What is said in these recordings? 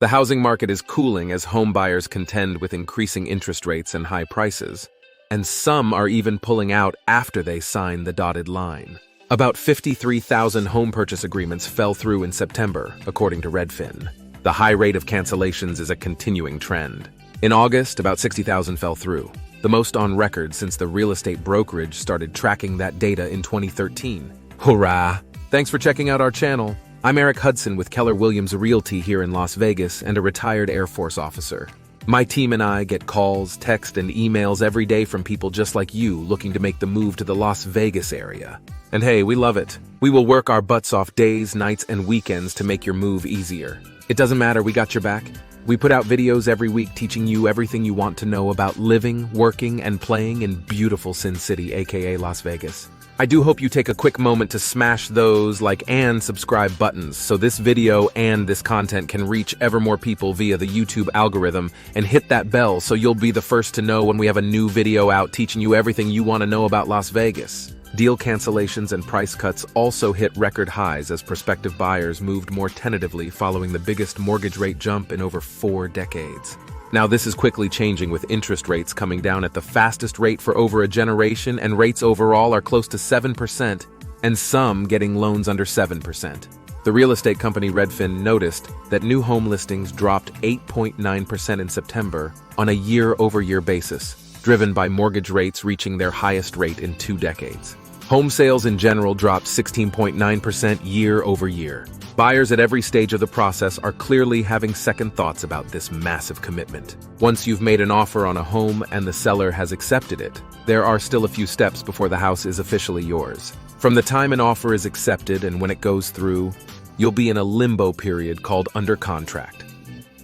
The housing market is cooling as home buyers contend with increasing interest rates and high prices, and some are even pulling out after they sign the dotted line. About 53,000 home purchase agreements fell through in September, according to Redfin. The high rate of cancellations is a continuing trend. In August, about 60,000 fell through, the most on record since the real estate brokerage started tracking that data in 2013. Hurrah! Thanks for checking out our channel. I'm Hudson with Keller Williams Realty here in Las Vegas and a retired Air Force officer. My team and I get calls, texts, and emails every day from people just like you looking to make the move to the Las Vegas area. And hey, we love it. We will work our butts off days, nights, and weekends to make your move easier. It doesn't matter, we got your back. We put out videos every week teaching you everything you want to know about living, working, and playing in beautiful Sin City, aka Las Vegas. I do hope you take a quick moment to smash those like and subscribe buttons so this video and this content can reach ever more people via the YouTube algorithm, and hit that bell so you'll be the first to know when we have a new video out teaching you everything you want to know about Las Vegas. Deal cancellations and price cuts also hit record highs as prospective buyers moved more tentatively following the biggest mortgage rate jump in over 4 decades. Now this is quickly changing with interest rates coming down at the fastest rate for over a generation, and rates overall are close to 7%, and some getting loans under 7%. The real estate company Redfin noticed that new home listings dropped 8.9% in September on a year-over-year basis, driven by mortgage rates reaching their highest rate in 2 decades. Home sales in general dropped 16.9% year-over-year. Buyers at every stage of the process are clearly having second thoughts about this massive commitment. Once you've made an offer on a home and the seller has accepted it, there are still a few steps before the house is officially yours. From the time an offer is accepted and when it goes through, you'll be in a limbo period called under contract.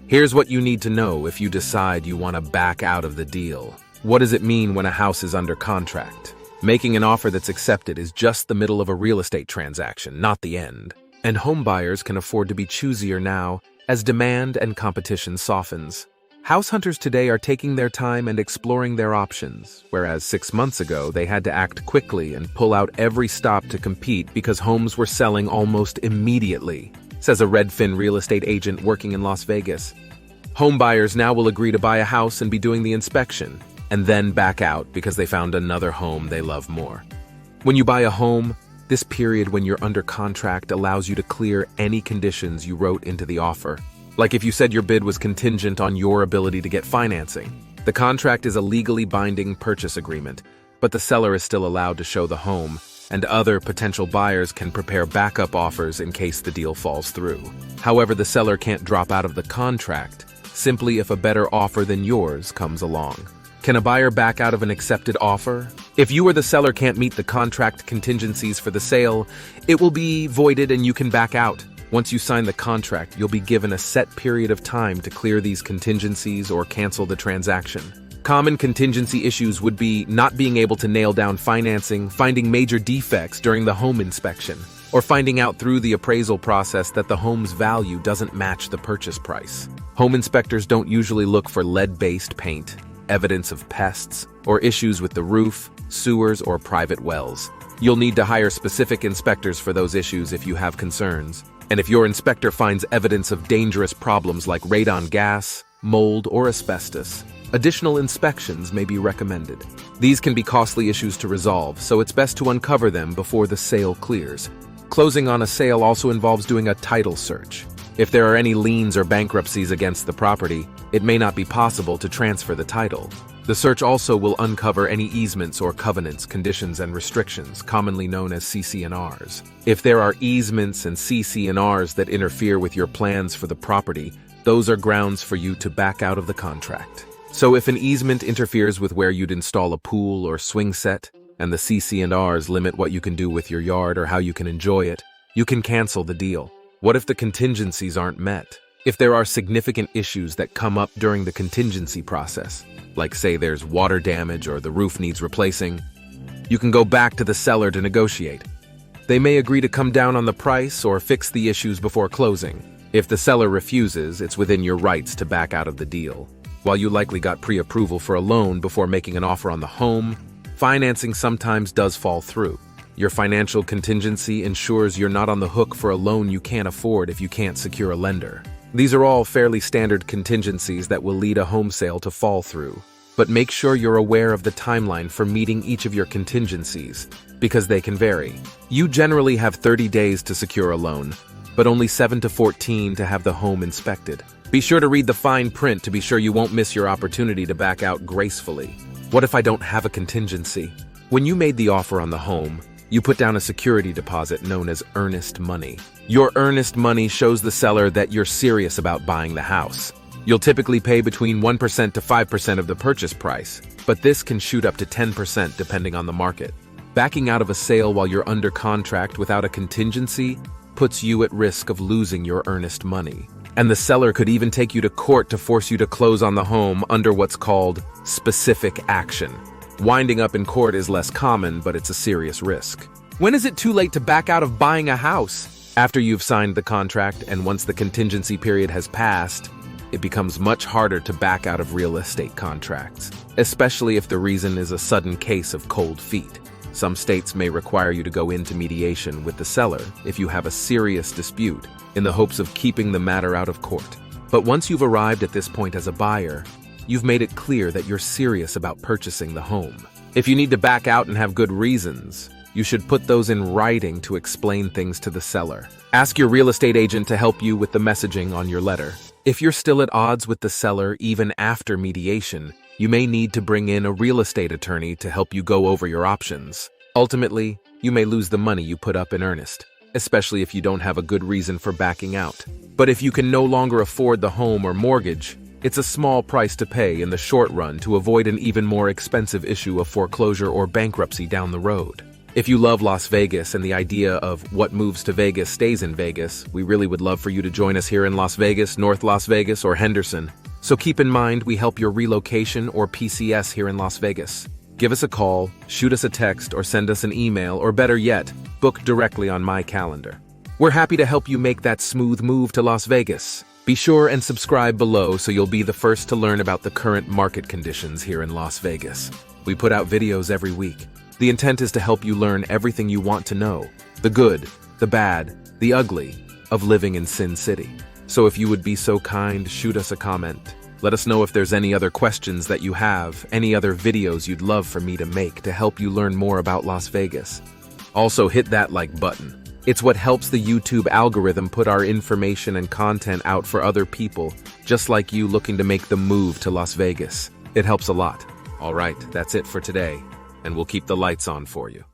Here's what you need to know if you decide you want to back out of the deal. What does it mean when a house is under contract? Making an offer that's accepted is just the middle of a real estate transaction, not the end. And home buyers can afford to be choosier now as demand and competition softens. House hunters today are taking their time and exploring their options, whereas 6 months ago they had to act quickly and pull out every stop to compete because homes were selling almost immediately, says a Redfin real estate agent working in Las Vegas. Home buyers now will agree to buy a house and be doing the inspection, and then back out because they found another home they love more. When you buy a home, this period when you're under contract allows you to clear any conditions you wrote into the offer. Like if you said your bid was contingent on your ability to get financing. The contract is a legally binding purchase agreement, but the seller is still allowed to show the home, and other potential buyers can prepare backup offers in case the deal falls through. However, the seller can't drop out of the contract simply if a better offer than yours comes along. Can a buyer back out of an accepted offer? If you or the seller can't meet the contract contingencies for the sale, it will be voided and you can back out. Once you sign the contract, you'll be given a set period of time to clear these contingencies or cancel the transaction. Common contingency issues would be not being able to nail down financing, finding major defects during the home inspection, or finding out through the appraisal process that the home's value doesn't match the purchase price. Home inspectors don't usually look for lead-based paint, evidence of pests, or issues with the roof, sewers, or private wells. You'll need to hire specific inspectors for those issues if you have concerns. And if your inspector finds evidence of dangerous problems like radon gas, mold, or asbestos, additional inspections may be recommended. These can be costly issues to resolve, so it's best to uncover them before the sale clears. Closing on a sale also involves doing a title search. If there are any liens or bankruptcies against the property, it may not be possible to transfer the title. The search also will uncover any easements or covenants, conditions, and restrictions, commonly known as CC&Rs. If there are easements and CC&Rs that interfere with your plans for the property, those are grounds for you to back out of the contract. So if an easement interferes with where you'd install a pool or swing set, and the CC&Rs limit what you can do with your yard or how you can enjoy it, you can cancel the deal. What if the contingencies aren't met? If there are significant issues that come up during the contingency process, like say there's water damage or the roof needs replacing, you can go back to the seller to negotiate. They may agree to come down on the price or fix the issues before closing. If the seller refuses, it's within your rights to back out of the deal. While you likely got pre-approval for a loan before making an offer on the home, financing sometimes does fall through. Your financial contingency ensures you're not on the hook for a loan you can't afford if you can't secure a lender. These are all fairly standard contingencies that will lead a home sale to fall through. But make sure you're aware of the timeline for meeting each of your contingencies, because they can vary. You generally have 30 days to secure a loan, but only 7 to 14 to have the home inspected. Be sure to read the fine print to be sure you won't miss your opportunity to back out gracefully. What if I don't have a contingency? When you made the offer on the home, you put down a security deposit known as earnest money. Your earnest money shows the seller that you're serious about buying the house. You'll typically pay between 1% to 5% of the purchase price, but this can shoot up to 10% depending on the market. Backing out of a sale while you're under contract without a contingency puts you at risk of losing your earnest money. And the seller could even take you to court to force you to close on the home under what's called specific action. Winding up in court is less common, but it's a serious risk. When is it too late to back out of buying a house? After you've signed the contract and once the contingency period has passed, it becomes much harder to back out of real estate contracts, especially if the reason is a sudden case of cold feet. Some states may require you to go into mediation with the seller if you have a serious dispute, in the hopes of keeping the matter out of court. But once you've arrived at this point as a buyer, you've made it clear that you're serious about purchasing the home. If you need to back out and have good reasons, you should put those in writing to explain things to the seller. Ask your real estate agent to help you with the messaging on your letter. If you're still at odds with the seller even after mediation, you may need to bring in a real estate attorney to help you go over your options. Ultimately, you may lose the money you put up in earnest, especially if you don't have a good reason for backing out. But if you can no longer afford the home or mortgage, it's a small price to pay in the short run to avoid an even more expensive issue of foreclosure or bankruptcy down the road. If you love Las Vegas and the idea of what moves to Vegas stays in Vegas, we really would love for you to join us here in Las Vegas, North Las Vegas, or Henderson. So keep in mind we help your relocation or PCS here in Las Vegas. Give us a call, shoot us a text, or send us an email, or better yet, book directly on my calendar. We're happy to help you make that smooth move to Las Vegas. Be sure and subscribe below so you'll be the first to learn about the current market conditions here in Las Vegas. We put out videos every week. The intent is to help you learn everything you want to know, the good, the bad, the ugly, of living in Sin City. So if you would be so kind, shoot us a comment. Let us know if there's any other questions that you have, any other videos you'd love for me to make to help you learn more about Las Vegas. Also hit that like button. It's what helps the YouTube algorithm put our information and content out for other people, just like you looking to make the move to Las Vegas. It helps a lot. All right, that's it for today, and we'll keep the lights on for you.